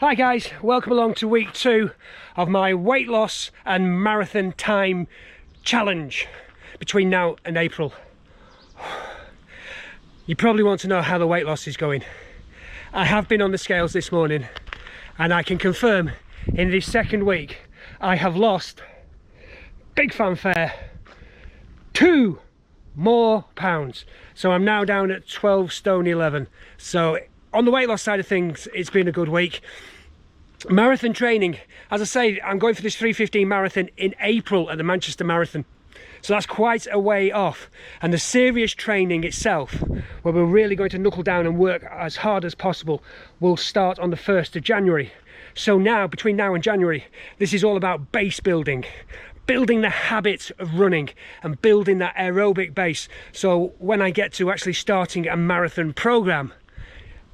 Hi guys, welcome along to week 2 of my weight loss and marathon time challenge between now and April. You probably want to know how the weight loss is going. I have been on the scales this morning and I can confirm in this second week I have lost, big fanfare, 2 more pounds. So I'm now down at 12 stone 11. So on the weight loss side of things, it's been a good week. Marathon training, as I say, I'm going for this 3:15 marathon in April at the Manchester Marathon. So that's quite a way off. And the serious training itself, where we're really going to knuckle down and work as hard as possible, will start on the 1st of January. So now, between now and January, this is all about base building. Building the habit of running and building that aerobic base. So when I get to actually starting a marathon program,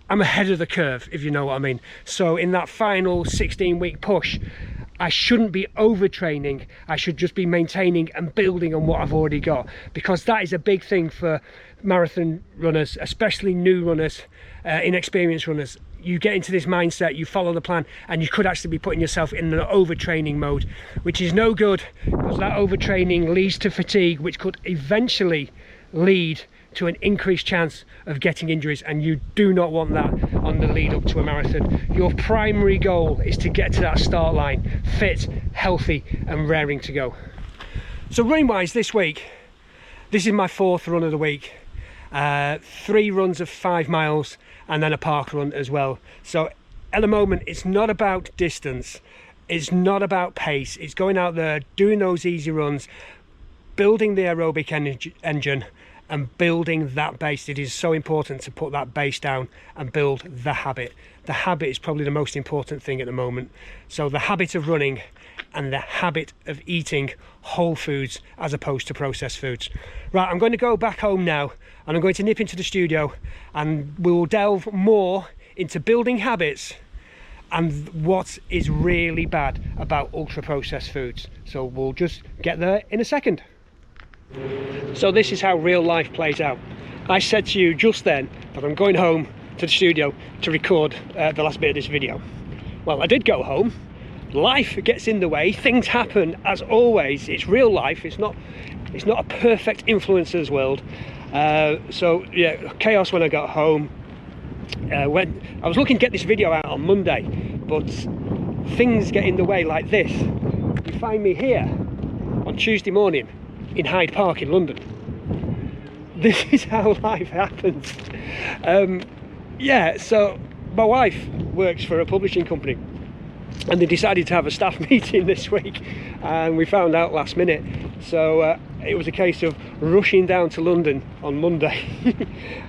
I'm ahead of the curve, if you know what I mean. So in that final 16-week push, I shouldn't be overtraining. I should just be maintaining and building on what I've already got, because that is a big thing for marathon runners, especially new runners, inexperienced runners. You get into this mindset, you follow the plan, and you could actually be putting yourself in an overtraining mode, which is no good, because that overtraining leads to fatigue, which could eventually lead to an increased chance of getting injuries, and you do not want that on the lead up to a marathon. Your primary goal is to get to that start line fit, healthy and raring to go. So running wise this week, this is my 4th run of the week. 3 runs of 5 miles and then a park run as well. So at the moment it's not about distance, it's not about pace, it's going out there, doing those easy runs, building the aerobic engine and building that base. It is so important to put that base down and build the habit. The habit is probably the most important thing at the moment. So the habit of running and the habit of eating whole foods as opposed to processed foods. Right, I'm going to go back home now and I'm going to nip into the studio and we will delve more into building habits and what is really bad about ultra processed foods. So we'll just get there in a second. So this is how real life plays out. I said to you just then that I'm going home to the studio to record the last bit of this video. Well, I did go home. Life gets in the way, things happen as always. It's real life, it's not a perfect influencer's world. So yeah, chaos when I got home. When I was looking to get this video out on Monday, but things get in the way like this. You find me here on Tuesday morning in Hyde Park in London. This is how life happens. Yeah, so my wife works for a publishing company and they decided to have a staff meeting this week and we found out last minute. So it was a case of rushing down to London on Monday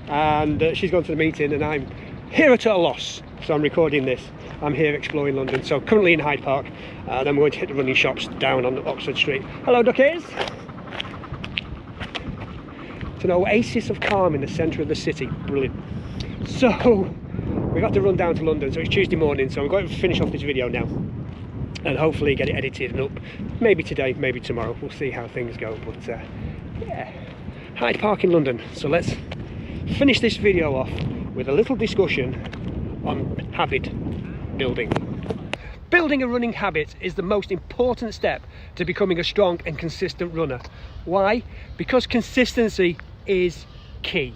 and she's gone to the meeting and I'm here at a loss. So I'm recording this. I'm here exploring London. So currently in Hyde Park, then we're going to hit the running shops down on Oxford Street. Hello duckies! It's an oasis of calm in the centre of the city. Brilliant. So we've got to run down to London. So it's Tuesday morning, so I'm going to finish off this video now and hopefully get it edited and up, maybe today, maybe tomorrow. We'll see how things go. But yeah, Hyde Park in London. So let's finish this video off with a little discussion on habit building. Building a running habit is the most important step to becoming a strong and consistent runner. Why? Because consistency is key.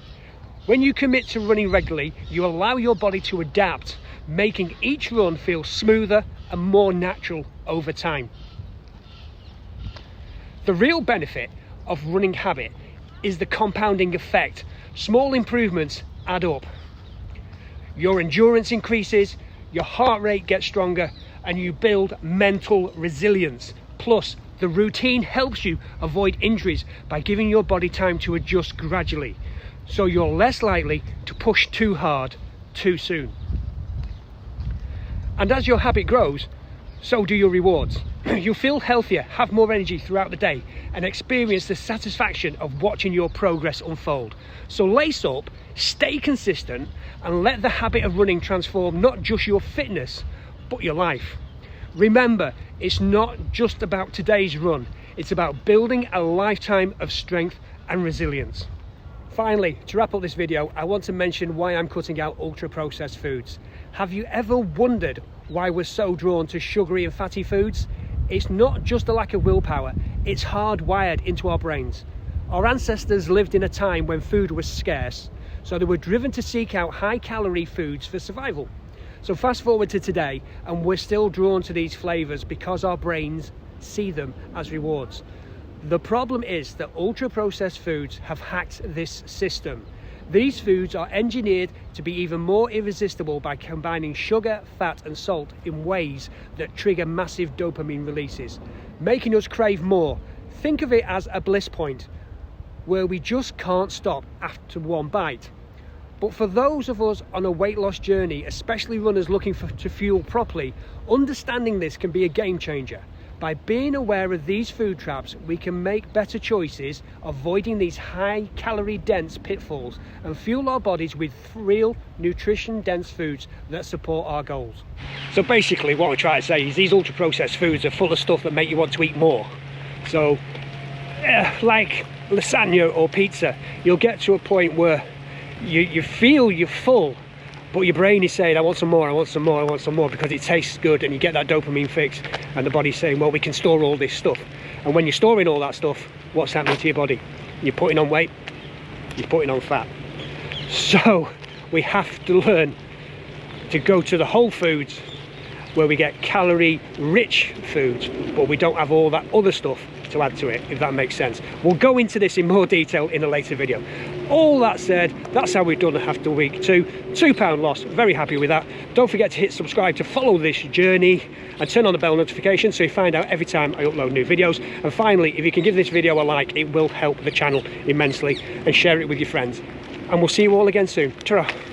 When you commit to running regularly, you allow your body to adapt, making each run feel smoother and more natural over time. The real benefit of running habit is the compounding effect. Small improvements add up. Your endurance increases, your heart rate gets stronger, and you build mental resilience. Plus, the routine helps you avoid injuries by giving your body time to adjust gradually, so you're less likely to push too hard too soon. And as your habit grows, so do your rewards. You'll feel healthier, have more energy throughout the day, and experience the satisfaction of watching your progress unfold. So lace up, stay consistent, and let the habit of running transform not just your fitness, but your life. Remember, it's not just about today's run, it's about building a lifetime of strength and resilience. Finally, to wrap up this video, I want to mention why I'm cutting out ultra-processed foods. Have you ever wondered why we're so drawn to sugary and fatty foods? It's not just a lack of willpower, it's hardwired into our brains. Our ancestors lived in a time when food was scarce, so they were driven to seek out high-calorie foods for survival. So fast forward to today, and we're still drawn to these flavours because our brains see them as rewards. The problem is that ultra-processed foods have hacked this system. These foods are engineered to be even more irresistible by combining sugar, fat and salt in ways that trigger massive dopamine releases, making us crave more. Think of it as a bliss point, where we just can't stop after one bite. But for those of us on a weight loss journey, especially runners looking to fuel properly, understanding this can be a game changer. By being aware of these food traps, we can make better choices, avoiding these high calorie dense pitfalls, and fuel our bodies with real nutrition dense foods that support our goals. So basically what we're trying to say is these ultra processed foods are full of stuff that make you want to eat more. So like lasagna or pizza, you'll get to a point where you feel you're full, but your brain is saying, I want some more, I want some more, I want some more, because it tastes good, and you get that dopamine fix, and the body's saying, well, we can store all this stuff. And when you're storing all that stuff, what's happening to your body? You're putting on weight, you're putting on fat. So we have to learn to go to the whole foods, where we get calorie rich foods, but we don't have all that other stuff to add to it, if that makes sense. We'll go into this in more detail in a later video. All that said, that's how we've done after week 2. £2 loss, very happy with that. Don't forget to hit subscribe to follow this journey, and turn on the bell notification so you find out every time I upload new videos. And finally, if you can give this video a like, it will help the channel immensely, and share it with your friends. And we'll see you all again soon. Ta-ra.